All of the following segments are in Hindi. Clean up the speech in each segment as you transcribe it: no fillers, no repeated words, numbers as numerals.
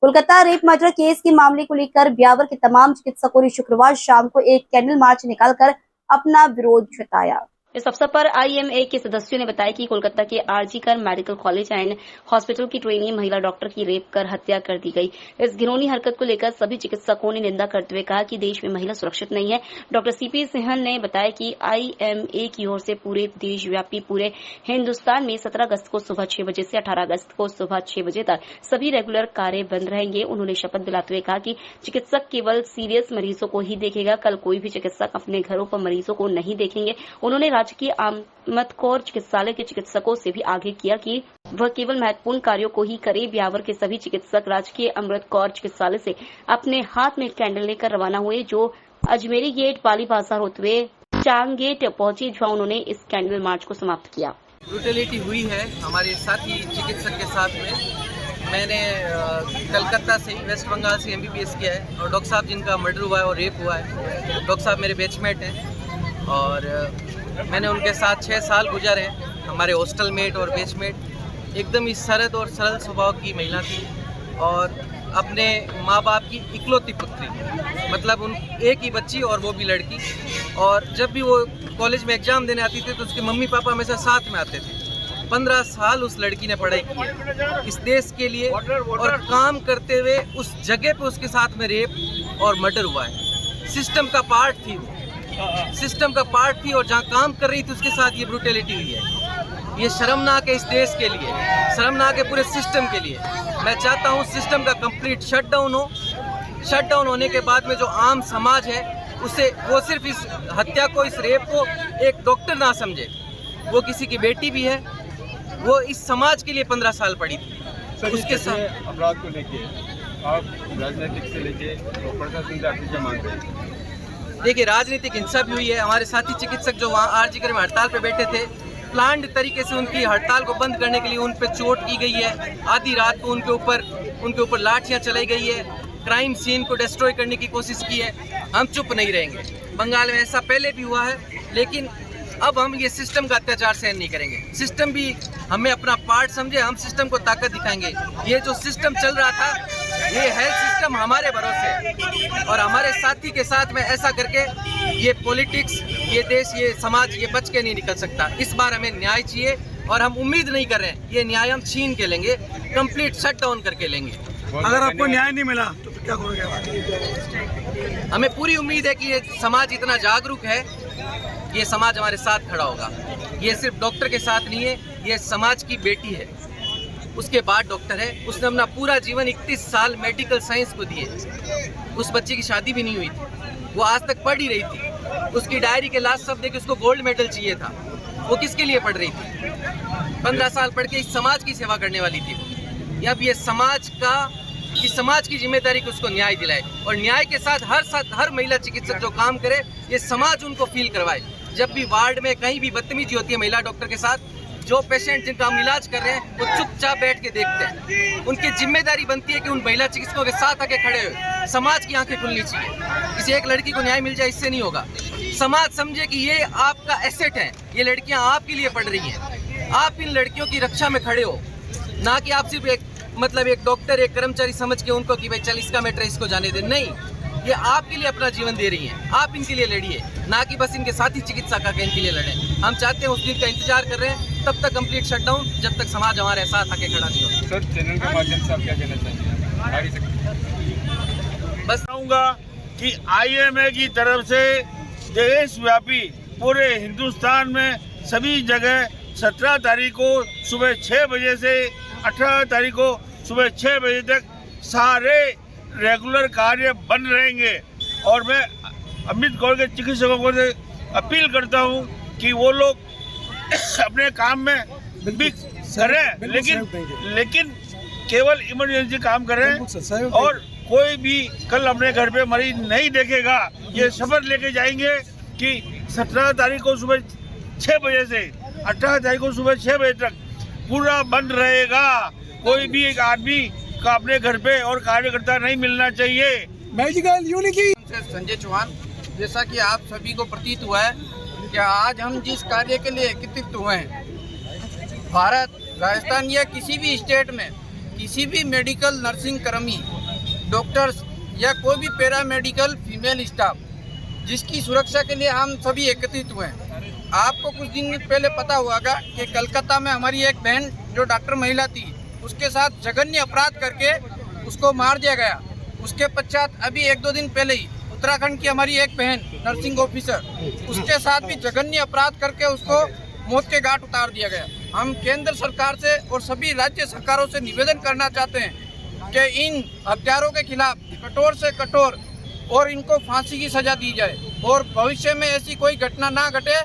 कोलकाता रेप मर्डर केस के मामले को लेकर ब्यावर के तमाम चिकित्सकों ने शुक्रवार शाम को एक कैंडल मार्च निकालकर अपना विरोध जताया। इस अवसर पर आईएमए के सदस्यों ने बताया कि कोलकाता के RG Kar medical college and hospital की ट्रेनी महिला डॉक्टर की रेप कर हत्या कर दी गई। इस घिनौनी हरकत को लेकर सभी चिकित्सकों ने निंदा करते हुए कहा कि देश में महिला सुरक्षित नहीं है। डॉक्टर सीपी सिंहल ने बताया कि आईएमए की ओर से पूरे देशव्यापी पूरे हिंदुस्तान में 17 अगस्त को सुबह 6 बजे से 18 अगस्त को सुबह 6 बजे तक सभी रेगुलर कार्य बंद रहेंगे। उन्होंने शपथ दिलाते हुए कहा कि चिकित्सक केवल सीरियस मरीजों को ही देखेगा, कल कोई भी चिकित्सक अपने घरों पर मरीजों को नहीं देखेंगे। उन्होंने राजकीय अहमद कौर चिकित्सालय के चिकित्सकों से भी आग्रह किया कि वह केवल महत्वपूर्ण कार्यों को ही करे। ब्यावर के सभी चिकित्सक राजकीय अमृत कौर चिकित्सालय से अपने हाथ में कैंडल लेकर रवाना हुए, जो अजमेरी गेट, पाली बाजार होते हुए चांग गेट पहुंचे, जहां उन्होंने इस कैंडल मार्च को समाप्त किया। ब्रूटलिटी हुई है हमारे साथी चिकित्सक के साथ में। मैंने कलकत्ता से, वेस्ट बंगाल से एमबीबीएस किया है और डॉक्टर साहब जिनका मर्डर हुआ है और रेप हुआ है, डॉक्टर साहब मेरे बैचमेट हैं और मैंने उनके साथ 6 साल गुजारे। हमारे हॉस्टल मेट और बैचमेट एकदम ही सरल और सरल स्वभाव की महिला थी और अपने माँ बाप की इकलौती पुत्री, मतलब उन एक ही बच्ची और वो भी लड़की। और जब भी वो कॉलेज में एग्ज़ाम देने आती थी तो उसके मम्मी पापा हमेशा साथ में आते थे। 15 साल उस लड़की ने पढ़ाई की इस देश के लिए और काम करते हुए उस जगह पे उसके साथ में रेप और मर्डर हुआ है। सिस्टम का पार्ट थी वो, सिस्टम का पार्ट थी और जहाँ काम कर रही थी उसके साथ ये ब्रूटलिटी हुई है। ये शर्मनाक है इस देश के लिए, शर्मनाक है पूरे सिस्टम के लिए। मैं चाहता हूँ सिस्टम का कंप्लीट शटडाउन हो। शटडाउन होने के बाद में जो आम समाज है उसे, वो सिर्फ इस हत्या को, इस रेप को एक डॉक्टर ना समझे। वो किसी की बेटी भी है, वो इस समाज के लिए 15 साल पढ़ी थी। उसके साथ अपराध को लेके आप राजनीतिक से लेके प्रशासन से आप क्या मांग रहे हैं? देखिए, राजनीतिक हिंसा भी हुई है। हमारे साथी चिकित्सक जो वहाँ आरजीकर में हड़ताल पे बैठे थे, प्लान्ड तरीके से उनकी हड़ताल को बंद करने के लिए उन पे चोट की गई है। आधी रात को उनके ऊपर लाठियाँ चलाई गई है। क्राइम सीन को डिस्ट्रॉय करने की कोशिश की है। हम चुप नहीं रहेंगे। बंगाल में ऐसा पहले भी हुआ है, लेकिन अब हम ये सिस्टम का अत्याचार सहन नहीं करेंगे। सिस्टम भी हमें अपना पार्ट समझे, हम सिस्टम को ताकत दिखाएंगे। ये जो सिस्टम चल रहा था, ये हेल्थ सिस्टम हमारे भरोसे है और हमारे साथी के साथ में ऐसा करके ये पॉलिटिक्स, ये देश, ये समाज, ये बच के नहीं निकल सकता। इस बार हमें न्याय चाहिए और हम उम्मीद नहीं कर रहे हैं ये न्याय हम छीन के लेंगे, कंप्लीट शट डाउन करके लेंगे। अगर आपको न्याय नहीं मिला तो क्या करोगे? हमें पूरी उम्मीद है कि ये समाज इतना जागरूक है, ये समाज हमारे साथ खड़ा होगा। ये सिर्फ डॉक्टर के साथ नहीं है, ये समाज की बेटी है, उसके बाद डॉक्टर है। उसने अपना पूरा जीवन 31 साल मेडिकल साइंस को दिए। उस बच्चे की शादी भी नहीं हुई थी, वो आज तक पढ़ ही रही थी। उसकी डायरी के लास्ट शब्द है कि उसको गोल्ड मेडल चाहिए था। वो किसके लिए पढ़ रही थी? 15 साल पढ़ के इस समाज की सेवा करने वाली थी। अब ये समाज की जिम्मेदारी को उसको न्याय दिलाए और न्याय के साथ हर महिला चिकित्सक जो काम करे, ये समाज उनको फील करवाए। जब भी वार्ड में कहीं भी बदतमीजी होती है महिला डॉक्टर के साथ, जो पेशेंट जिनका हम इलाज कर रहे हैं वो चुपचाप बैठ के देखते हैं। उनकी जिम्मेदारी बनती है कि उन महिला चिकित्सकों के साथ आके खड़े हुए। समाज की आंखें खुलनी चाहिए। किसी एक लड़की को न्याय मिल जाए इससे नहीं होगा। समाज समझे कि ये आपका एसेट है, ये लड़कियां आपके लिए पढ़ रही हैं, आप इन लड़कियों की रक्षा में खड़े हो, ना कि आप सिर्फ एक डॉक्टर, एक कर्मचारी समझ के उनको कि भाई चल इसका मैटर इसको जाने दे। नहीं, ये आपके लिए अपना जीवन दे रही हैं, आप इनके लिए लड़िए, ना कि बस इनके साथी चिकित्सक आके इनके लिए लड़ें। हम चाहते हैं, उस दिन का इंतजार कर रहे हैं, तब तक कंप्लीट शटडाउन, जब तक समाज हमारे साथ आके खड़ा नहीं हो। सर, चैनल के माध्यम से आप क्या कहना चाहिए? बस कहूँगा कि आईएमए की तरफ से देशव्यापी पूरे हिंदुस्तान में सभी जगह 17 तारीख को सुबह 6 बजे से 18 तारीख को सुबह 6 बजे तक सारे रेगुलर कार्य बंद रहेंगे। और मैं अमृत कौर के चिकित्सकों को से अपील करता हूं कि वो लोग अपने काम में भी करें, लेकिन केवल इमरजेंसी काम करें और कोई भी कल अपने घर पे मरीज नहीं देखेगा। ये शपथ लेके जाएंगे कि 17 तारीख को सुबह 6 बजे से 18 तारीख को सुबह 6 बजे तक पूरा बंद रहेगा। कोई भी एक आदमी का अपने घर पे और कार्यकर्ता नहीं मिलना चाहिए। मेडिकल यूनिटी संजय चौहान, जैसा कि आप सभी को प्रतीत हुआ है कि आज हम जिस कार्य के लिए एकत्रित हुए हैं, भारत, राजस्थान या किसी भी स्टेट में किसी भी मेडिकल नर्सिंग कर्मी, डॉक्टर्स या कोई भी पैरामेडिकल फीमेल स्टाफ जिसकी सुरक्षा के लिए हम सभी एकत्रित हुए हैं। आपको कुछ दिन पहले पता होगा कि कलकत्ता में हमारी एक बहन जो डॉक्टर महिला थी, उसके साथ जघन्य अपराध करके उसको मार दिया गया। उसके पश्चात अभी 1-2 दिन पहले ही उत्तराखंड की हमारी एक बहन नर्सिंग ऑफिसर, उसके साथ भी जघन्य अपराध करके उसको मौत के घाट उतार दिया गया। हम केंद्र सरकार से और सभी राज्य सरकारों से निवेदन करना चाहते हैं कि इन हत्यारों के खिलाफ कठोर से कठोर और इनको फांसी की सजा दी जाए और भविष्य में ऐसी कोई घटना ना घटे,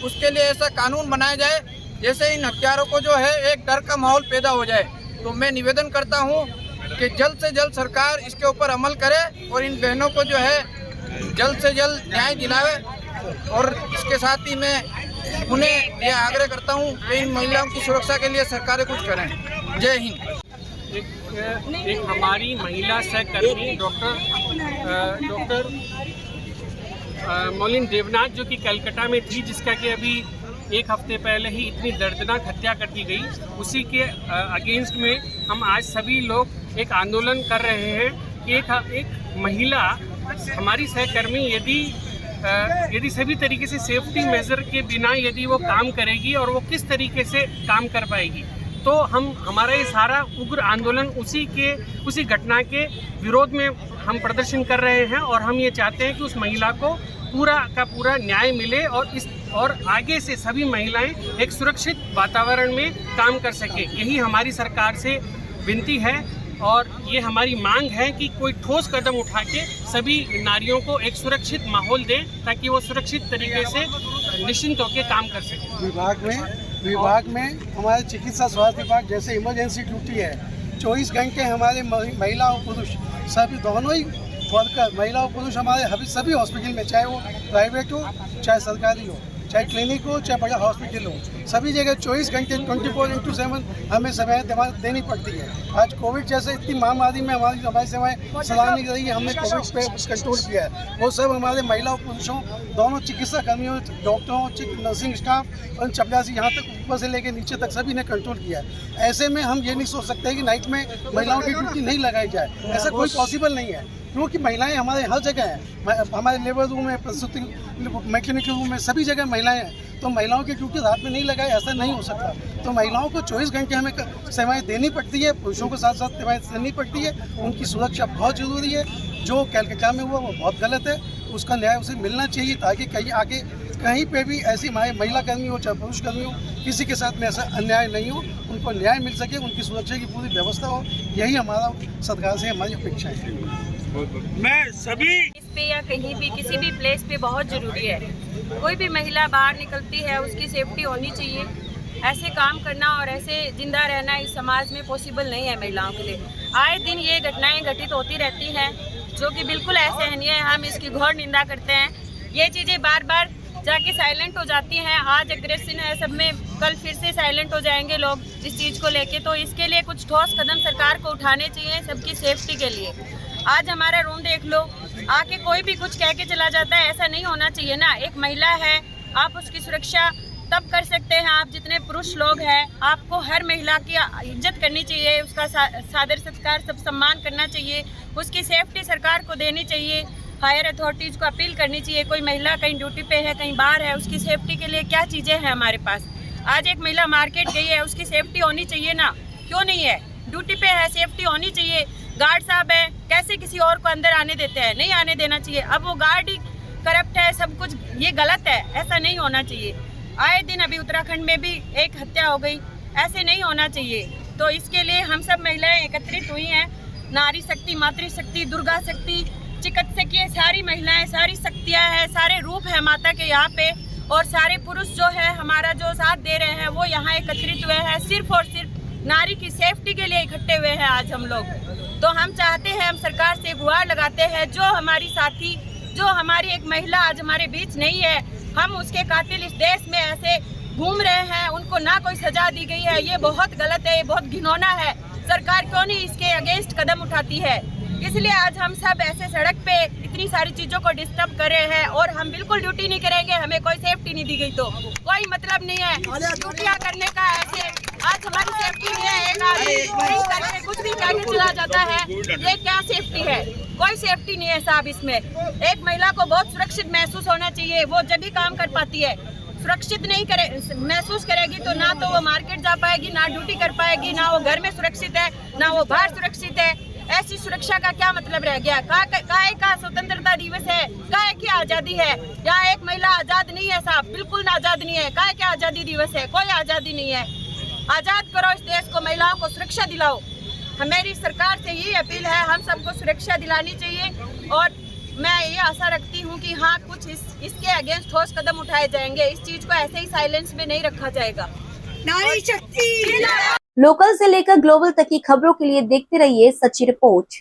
उसके लिए ऐसा कानून बनाया जाए जैसे इन हत्यारों को जो है एक डर का माहौल पैदा हो जाए। तो मैं निवेदन करता हूँ कि जल्द से जल्द सरकार इसके ऊपर अमल करे और इन बहनों को जो है जल्द से जल्द न्याय दिलावे। और इसके साथ ही मैं उन्हें यह आग्रह करता हूँ कि इन महिलाओं की सुरक्षा के लिए सरकारें कुछ करें। जय हिंद। एक हमारी महिला सहकर्मी डॉक्टर मौलिन देवनाथ जो कि कलकत्ता में थी, जिसका कि अभी 1 हफ्ते पहले ही इतनी दर्दनाक हत्या कर दी गई, उसी के अगेंस्ट में हम आज सभी लोग एक आंदोलन कर रहे हैं कि एक महिला हमारी सहकर्मी यदि सभी तरीके से सेफ्टी मेजर के बिना यदि वो काम करेगी और वो किस तरीके से काम कर पाएगी, तो हमारा ये सारा उग्र आंदोलन उसी घटना के विरोध में हम प्रदर्शन कर रहे हैं। और हम ये चाहते हैं कि उस महिला को पूरा का पूरा न्याय मिले और आगे से सभी महिलाएं एक सुरक्षित वातावरण में काम कर सके। यही हमारी सरकार से विनती है और ये हमारी मांग है कि कोई ठोस कदम उठा के सभी नारियों को एक सुरक्षित माहौल दें ताकि वो सुरक्षित तरीके से निश्चिंत होकर काम कर सकें। विभाग में हमारे चिकित्सा स्वास्थ्य विभाग जैसे इमरजेंसी ड्यूटी है, 24 घंटे हमारे महिला और पुरुष सभी दोनों ही वर्कर, महिला और पुरुष हमारे सभी हॉस्पिटल में, चाहे वो प्राइवेट हो चाहे सरकारी हो, चाहे क्लिनिक हो चाहे बड़ा हॉस्पिटल हो, सभी जगह 24 घंटे 24/7 हमें सेवाएं देनी पड़ती है। आज कोविड जैसे इतनी महामारी में हमारी सेवाएं सराहनीय नहीं रही है। हमने कोविड पे कंट्रोल किया है। वो सब हमारे महिला और पुरुषों दोनों चिकित्सा कर्मियों, डॉक्टरों, नर्सिंग स्टाफ और चपरासी यहाँ तक ऊपर से लेकर नीचे तक सभी ने कंट्रोल किया है। ऐसे में हम ये नहीं सोच सकते कि नाइट में महिलाओं की ड्यूटी नहीं लगाई जाए, ऐसा कोई पॉसिबल नहीं है क्योंकि महिलाएं हमारे हर जगह हैं। हमारे लेबर रूम में, प्रसूति मैकेनिकल रूम में, सभी जगह महिलाएं हैं। तो महिलाओं की ड्यूटी रात में नहीं लगाए, ऐसा नहीं हो सकता। तो महिलाओं को 24 घंटे हमें सेवाएं देनी पड़ती है, पुरुषों को साथ साथ सेवाएं देनी पड़ती है। उनकी सुरक्षा बहुत ज़रूरी है। जो कलकत्ता में हुआ वो बहुत गलत है, उसका न्याय उसे मिलना चाहिए ताकि कहीं पे भी ऐसी महिला कर्मी हो चाहे पुरुष कर्मी हो, किसी के साथ में ऐसा अन्याय नहीं हो, उनको न्याय मिल सके, उनकी सुरक्षा की पूरी व्यवस्था हो। यही हमारा सरकार से हमारी अपेक्षा है। मैं सभी इस पे या कहीं भी किसी भी प्लेस पे बहुत ज़रूरी है। कोई भी महिला बाहर निकलती है उसकी सेफ्टी होनी चाहिए। ऐसे काम करना और ऐसे जिंदा रहना इस समाज में पॉसिबल नहीं है महिलाओं के लिए। आए दिन ये घटनाएं घटित होती रहती हैं जो कि बिल्कुल असहनीय है। हम इसकी घोर निंदा करते हैं। ये चीज़ें बार बार जाके साइलेंट हो जाती हैं। आज एग्रेशन है सब में, कल फिर से साइलेंट हो जाएंगे लोग इस चीज़ को लेके। तो इसके लिए कुछ ठोस कदम सरकार को उठाने चाहिए सबकी सेफ्टी के लिए। आज हमारा रूम देख लो, आके कोई भी कुछ कह के चला जाता है, ऐसा नहीं होना चाहिए ना। एक महिला है, आप उसकी सुरक्षा तब कर सकते हैं आप जितने पुरुष लोग हैं। आपको हर महिला की इज्जत करनी चाहिए, उसका सादर सत्कार सब सम्मान करना चाहिए, उसकी सेफ्टी सरकार को देनी चाहिए, हायर अथॉरिटीज़ को अपील करनी चाहिए। कोई महिला कहीं ड्यूटी पे है, कहीं बाहर है, उसकी सेफ्टी के लिए क्या चीज़ें हैं हमारे पास। आज एक महिला मार्केट गई है, उसकी सेफ्टी होनी चाहिए ना, क्यों नहीं है? ड्यूटी पे है, सेफ्टी होनी चाहिए। गार्ड साहब है, कैसे किसी और को अंदर आने देते हैं? नहीं आने देना चाहिए। अब वो गार्ड ही करप्ट है, सब कुछ ये गलत है, ऐसा नहीं होना चाहिए। आए दिन अभी उत्तराखंड में भी एक हत्या हो गई, ऐसे नहीं होना चाहिए। तो इसके लिए हम सब महिलाएं एकत्रित हुई हैं। नारी शक्ति, मातृशक्ति, दुर्गा शक्ति, चिकित्सकीय सारी महिलाएं, सारी शक्तियाँ हैं, सारे रूप हैं माता के यहाँ पे। और सारे पुरुष जो है हमारा जो साथ दे रहे हैं वो यहाँ एकत्रित हुए हैं, सिर्फ और सिर्फ नारी की सेफ्टी के लिए इकट्ठे हुए हैं आज हम लोग। तो हम चाहते हैं, हम सरकार से गुहार लगाते हैं, जो हमारी साथी, जो हमारी एक महिला आज हमारे बीच नहीं है, हम उसके कातिल इस देश में ऐसे घूम रहे हैं, उनको ना कोई सजा दी गई है, ये बहुत गलत है, ये बहुत घिनौना है। सरकार क्यों नहीं इसके अगेंस्ट कदम उठाती है? इसलिए आज हम सब ऐसे सड़क पे इतनी सारी चीज़ों को डिस्टर्ब कर रहे हैं और हम बिल्कुल ड्यूटी नहीं करेंगे। हमें कोई सेफ्टी नहीं दी गई तो कोई मतलब नहीं है ड्यूटियाँ करने का। ऐसे आज हमारी सेफ्टी नहीं है। एक आदमी ड्रिंक करके कुछ भी करके चला जाता है, ये क्या सेफ्टी है? कोई सेफ्टी नहीं है साहब इसमें। एक महिला को बहुत सुरक्षित महसूस होना चाहिए, वो जब भी काम कर पाती है। सुरक्षित नहीं करे महसूस करेगी तो ना तो वो मार्केट जा पाएगी, ना ड्यूटी कर पाएगी, ना वो घर में सुरक्षित है, ना वो बाहर सुरक्षित है। ऐसी सुरक्षा का क्या मतलब रह गया? काहे का स्वतंत्रता दिवस है, काहे की आजादी है? यहाँ एक महिला आजाद नहीं है साहब, बिल्कुल आजाद नहीं है। काहे क्या आजादी दिवस है? कोई आजादी नहीं है। आजाद करो इस देश को, महिलाओं को सुरक्षा दिलाओ। हमारी सरकार से यही अपील है, हम सबको सुरक्षा दिलानी चाहिए। और मैं ये आशा रखती हूँ कि हाँ कुछ इसके अगेंस्ट ठोस कदम उठाए जाएंगे। इस चीज को ऐसे ही साइलेंस में नहीं रखा जाएगा। नारी शक्ति। लोकल से लेकर ग्लोबल तक की खबरों के लिए देखते रहिए सच्ची रिपोर्ट।